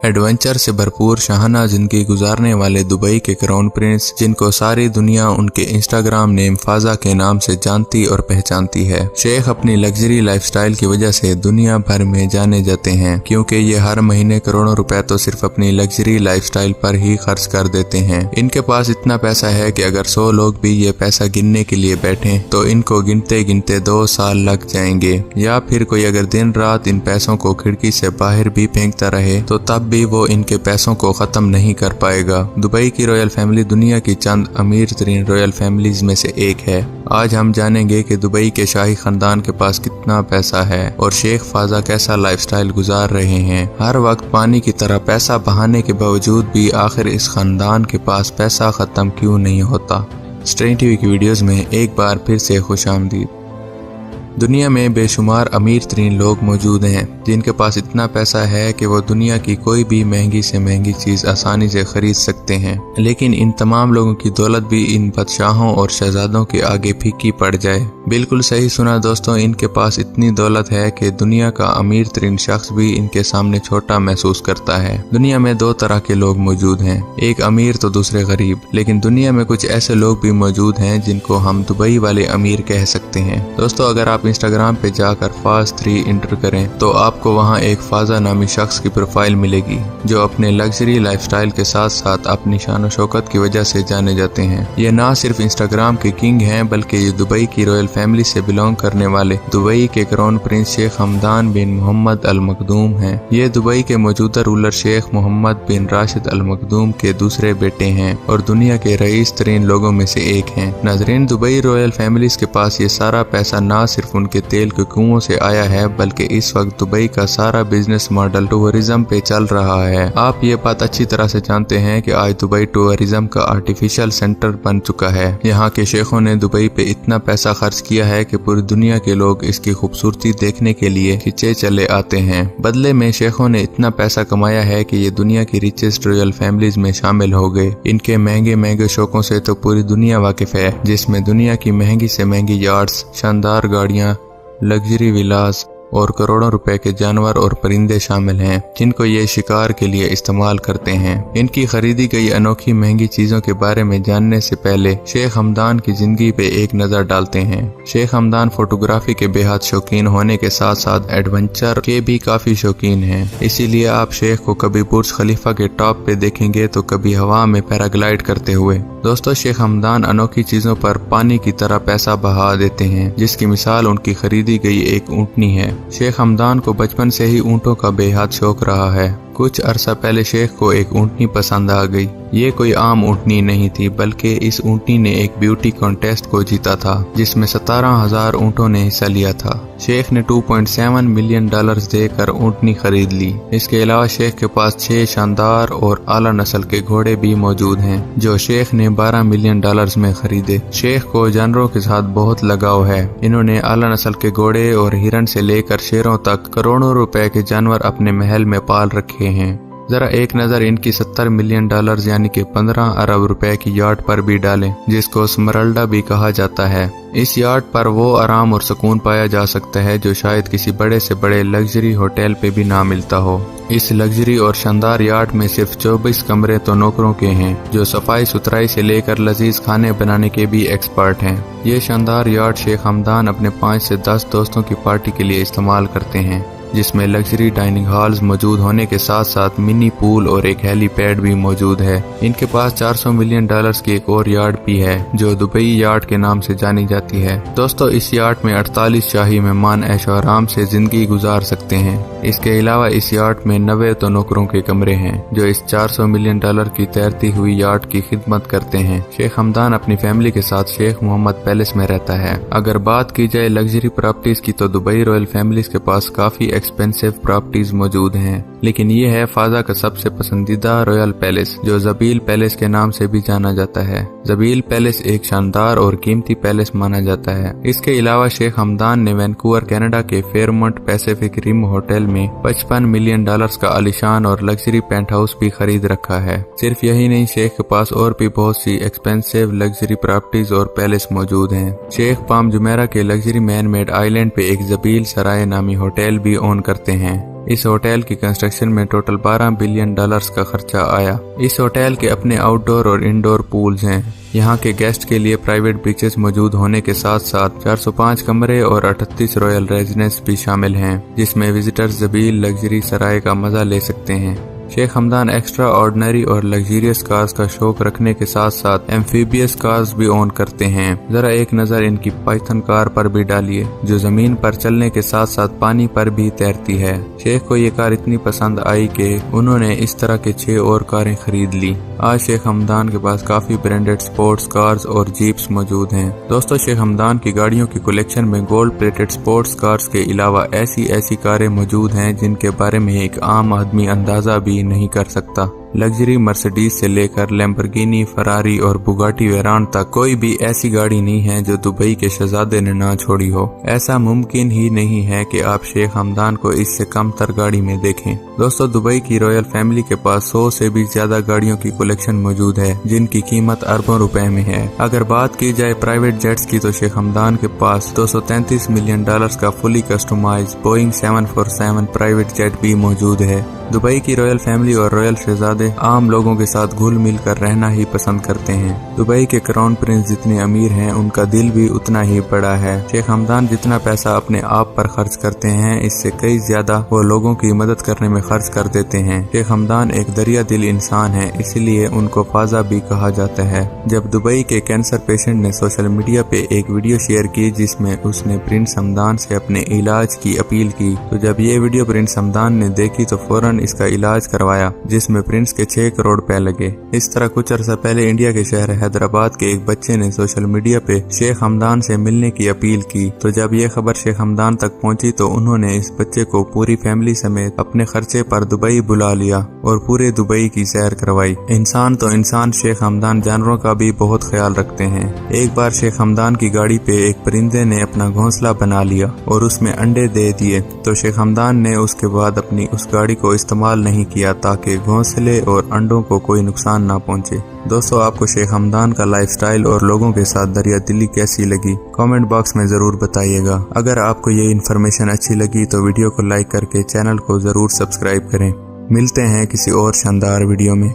Adventure से भरपूर शाहाना जिंदगी गुजारने वाले दुबई के क्राउन प्रिंस, जिनको सारी दुनिया उनके इंस्टाग्राम नेम फाजा के नाम से जानती और पहचानती है। शेख अपनी लग्जरी लाइफस्टाइल की वजह से दुनिया भर में जाने जाते हैं, क्योंकि ये हर महीने करोड़ों रुपए तो सिर्फ अपनी लग्जरी लाइफस्टाइल पर ही खर्च कर देते हैं। इनके पास इतना पैसा है कि अगर 100 लोग भी ये पैसा गिनने के लिए बैठे तो इनको गिनते गिनते 2 साल लग जाएंगे। या फिर कोई अगर दिन रात इन पैसों को खिड़की से बाहर भी फेंकता रहे तो तब भी वो इनके पैसों को खत्म नहीं कर पाएगा। दुबई की रॉयल फैमिली दुनिया की चंद अमीर तरीन रॉयल फैमिलीज में से एक है। आज हम जानेंगे कि दुबई के शाही खानदान के पास कितना पैसा है और शेख फाजा कैसा लाइफस्टाइल गुजार रहे हैं। हर वक्त पानी की तरह पैसा बहाने के बावजूद भी आखिर इस खानदान के पास पैसा खत्म क्यों नहीं होता। स्ट्रेन टीवी की वीडियोस में एक बार फिर से खुशामदीद। दुनिया में बेशुमार अमीर तरीन लोग मौजूद हैं जिनके पास इतना पैसा है कि वो दुनिया की कोई भी महंगी से महंगी चीज आसानी से खरीद सकते हैं, लेकिन इन तमाम लोगों की दौलत भी इन बादशाहों और शहजादों के आगे फीकी पड़ जाए। बिल्कुल सही सुना दोस्तों, इनके पास इतनी दौलत है कि दुनिया का अमीर तरीन शख्स भी इनके सामने छोटा महसूस करता है। दुनिया में 2 तरह के लोग मौजूद हैं, एक अमीर तो दूसरे गरीब, लेकिन दुनिया में कुछ ऐसे लोग भी मौजूद हैं जिनको हम दुबई वाले अमीर कह सकते हैं। दोस्तों, अगर आप इंस्टाग्राम पे जाकर फाज3 इंटर करें तो आपको वहां एक फाजा नामी शख्स की प्रोफाइल मिलेगी जो अपने लग्जरी लाइफस्टाइल के साथ साथ अपनी शान शौकत की वजह से जाने जाते हैं। ये ना सिर्फ इंस्टाग्राम के किंग हैं बल्कि ये दुबई की रॉयल फैमिली से बिलोंग करने वाले दुबई के क्राउन प्रिंस शेख हमदान बिन मोहम्मद अल मखदूम हैं। ये दुबई के मौजूदा रूलर शेख मोहम्मद बिन राशिद अल मखदूम के दूसरे बेटे हैं और दुनिया के रईस तरीन लोगों में से एक हैं। नाजरीन, दुबई रॉयल फैमिलीज के पास ये सारा पैसा ना सिर्फ उनके तेल के कुओं से आया है बल्कि इस वक्त दुबई का सारा बिजनेस मॉडल टूरिज्म पे चल रहा है। आप ये बात अच्छी तरह से जानते हैं कि आज दुबई टूरिज्म का आर्टिफिशियल सेंटर बन चुका है। यहाँ के शेखों ने दुबई पे इतना पैसा खर्च किया है कि पूरी दुनिया के लोग इसकी खूबसूरती देखने के लिए खिंचे चले आते हैं। बदले में शेखों ने इतना पैसा कमाया है कि ये दुनिया की रिचेस्ट रॉयल फैमिलीज में शामिल हो गए। इनके महंगे महंगे शौकों से तो पूरी दुनिया वाकिफ है, जिसमें दुनिया की महंगी से महंगी यार्ड्स, शानदार गाड़ियां, लग्जरी विलास और करोड़ों रुपए के जानवर और परिंदे शामिल हैं जिनको ये शिकार के लिए इस्तेमाल करते हैं। इनकी खरीदी गई अनोखी महंगी चीजों के बारे में जानने से पहले शेख हमदान की जिंदगी पे एक नजर डालते हैं। शेख हमदान फोटोग्राफी के बेहद शौकीन होने के साथ साथ एडवेंचर के भी काफी शौकीन हैं। इसीलिए आप शेख को कभी बुर्ज खलीफा के टॉप पे देखेंगे तो कभी हवा में पैराग्लाइड करते हुए। दोस्तों, शेख हमदान अनोखी चीजों पर पानी की तरह पैसा बहा देते हैं, जिसकी मिसाल उनकी खरीदी गई एक ऊँटनी है। शेख हमदान को बचपन से ही ऊँटों का बेहद शौक रहा है। कुछ अरसा पहले शेख को एक ऊँटनी पसंद आ गई। ये कोई आम ऊँटनी नहीं थी बल्कि इस ऊँटनी ने एक ब्यूटी कॉन्टेस्ट को जीता था जिसमें 17,000 ऊँटों ने हिस्सा लिया था। शेख ने $2.7 मिलियन देकर ऊँटनी खरीद ली। इसके अलावा शेख के पास 6 शानदार और आला नस्ल के घोड़े भी मौजूद हैं जो शेख ने $12 मिलियन में खरीदे। शेख को जानवरों के साथ बहुत लगाव है। इन्होंने आला नस्ल के घोड़े और हिरन से लेकर शेरों तक करोड़ों रुपए के जानवर अपने महल में पाल रखे हैं। जरा एक नजर इनकी $70 मिलियन यानी कि 15 अरब रुपए की यार्ड पर भी डालें, जिसको स्मरल्डा भी कहा जाता है। इस यार्ड पर वो आराम और सुकून पाया जा सकता है जो शायद किसी बड़े से बड़े लग्जरी होटल पे भी ना मिलता हो। इस लग्जरी और शानदार यार्ड में सिर्फ 24 कमरे तो नौकरों के हैं जो सफाई सुथराई से लेकर लजीज खाने बनाने के भी एक्सपर्ट हैं। ये शानदार यार्ड शेख हमदान अपने 5 से 10 दोस्तों की पार्टी के लिए इस्तेमाल करते हैं, जिसमें लग्जरी डाइनिंग हॉल्स मौजूद होने के साथ साथ मिनी पूल और एक हेलीपैड भी मौजूद है। इनके पास $400 मिलियन की एक और यार्ड भी है जो दुबई यार्ड के नाम से जानी जाती है। दोस्तों, इस यार्ड में 48 शाही मेहमान ऐशो आराम से जिंदगी गुजार सकते हैं। इसके अलावा इस यार्ड में 90 तो नौकरों के कमरे हैं जो इस $400 मिलियन की तैरती हुई यार्ड की खिदमत करते हैं। शेख हमदान अपनी फैमिली के साथ शेख मोहम्मद पैलेस में रहता है। अगर बात की जाए लग्जरी प्रॉपर्टीज की तो दुबई रॉयल फैमिलीज के पास काफी एक्सपेंसिव प्रॉपर्टीज मौजूद हैं, लेकिन ये है फाजा का सबसे पसंदीदा रॉयल पैलेस जो जबील पैलेस के नाम से भी जाना जाता है। जबील पैलेस एक शानदार और कीमती पैलेस माना जाता है। इसके अलावा शेख हमदान ने वैंकूवर कनाडा के फेयरमोंट पैसिफिक रिम होटल में $55 मिलियन का आलीशान और लग्जरी पेंट हाउस भी खरीद रखा है। सिर्फ यही नहीं, शेख के पास और भी बहुत सी एक्सपेंसिव लग्जरी प्रॉपर्टीज और पैलेस मौजूद हैं। शेख पाम जुमेरा के लग्जरी मैन मेड आइलैंड पे एक जबील सराय नामी होटल भी ओन करते हैं। इस होटल की कंस्ट्रक्शन में टोटल $12 बिलियन का खर्चा आया। इस होटल के अपने आउटडोर और इंडोर पूल्स हैं। यहाँ के गेस्ट के लिए प्राइवेट बीचेस मौजूद होने के साथ साथ 405 कमरे और 38 रॉयल रेजिडेंस भी शामिल हैं, जिसमें विजिटर्स जबील लग्जरी सराय का मजा ले सकते हैं। शेख हमदान एक्स्ट्रा ऑर्डिनरी और लग्जरियस कार्स का शौक रखने के साथ साथ एम्फीबियस कार्स भी ओन करते हैं। जरा एक नजर इनकी पाइथन कार पर भी डालिए, जो जमीन पर चलने के साथ साथ पानी पर भी तैरती है। शेख को ये कार इतनी पसंद आई कि उन्होंने इस तरह के 6 और कारें खरीद ली। आज शेख हमदान के पास काफी ब्रांडेड स्पोर्ट्स कार्स और जीप्स मौजूद हैं। दोस्तों, शेख हमदान की गाड़ियों की कलेक्शन में गोल्ड प्लेटेड स्पोर्ट्स कार्स के अलावा ऐसी कारें मौजूद हैं जिनके बारे में एक आम आदमी अंदाजा भी नहीं कर सकता। लग्जरी मर्सिडीज से लेकर लैम्बोर्गिनी, फरारी और बुगाटी वेरान तक कोई भी ऐसी गाड़ी नहीं है जो दुबई के शहजादे ने ना छोड़ी हो। ऐसा मुमकिन ही नहीं है कि आप शेख हमदान को इससे कम तर गाड़ी में देखें। दोस्तों, दुबई की रॉयल फैमिली के पास 100 से भी ज्यादा गाड़ियों की कलेक्शन मौजूद है, जिनकी कीमत अरबों रुपए में है। अगर बात की जाए प्राइवेट जेट्स की तो शेख हमदान के पास $233 मिलियन का fully customised Boeing 747 private jet भी मौजूद है। दुबई की रॉयल फैमिली और रॉयल शहजादे आम लोगों के साथ घुल मिल कर रहना ही पसंद करते हैं। दुबई के क्राउन प्रिंस जितने अमीर हैं, उनका दिल भी उतना ही बड़ा है। शेख हमदान जितना पैसा अपने आप पर खर्च करते हैं, इससे कई ज्यादा वो लोगों की मदद करने में खर्च कर देते हैं। शेख हमदान एक दरिया दिल इंसान है, इसलिए उनको फाजा भी कहा जाता है। जब दुबई के कैंसर पेशेंट ने सोशल मीडिया पे एक वीडियो शेयर की जिसमें उसने प्रिंस हमदान से अपने इलाज की अपील की, तो जब ये वीडियो प्रिंस हमदान ने देखी तो फौरन इसका इलाज करवाया, जिसमें प्रिंस के 6 करोड़ रुपए लगे। इस तरह कुछ अर्सा पहले इंडिया के शहर हैदराबाद के एक बच्चे ने सोशल मीडिया पे शेख हमदान से मिलने की अपील की, तो जब ये खबर शेख हमदान तक पहुंची तो उन्होंने इस बच्चे को पूरी फैमिली समेत अपने खर्चे पर दुबई बुला लिया और पूरे दुबई की सैर करवाई। इंसान तो इंसान, शेख हमदान जानवरों का भी बहुत ख्याल रखते हैं। एक बार शेख हमदान की गाड़ी पे एक परिंदे ने अपना घोंसला बना लिया और उसमें अंडे दे दिए, तो शेख हमदान ने उसके बाद अपनी उस गाड़ी को इस्तेमाल नहीं किया ताकि घोंसले और अंडों को कोई नुकसान ना पहुंचे। दोस्तों, आपको शेख हमदान का लाइफस्टाइल और लोगों के साथ दरिया दिली कैसी लगी, कमेंट बॉक्स में जरूर बताइएगा। अगर आपको ये इन्फॉर्मेशन अच्छी लगी तो वीडियो को लाइक करके चैनल को जरूर सब्सक्राइब करें। मिलते हैं किसी और शानदार वीडियो में।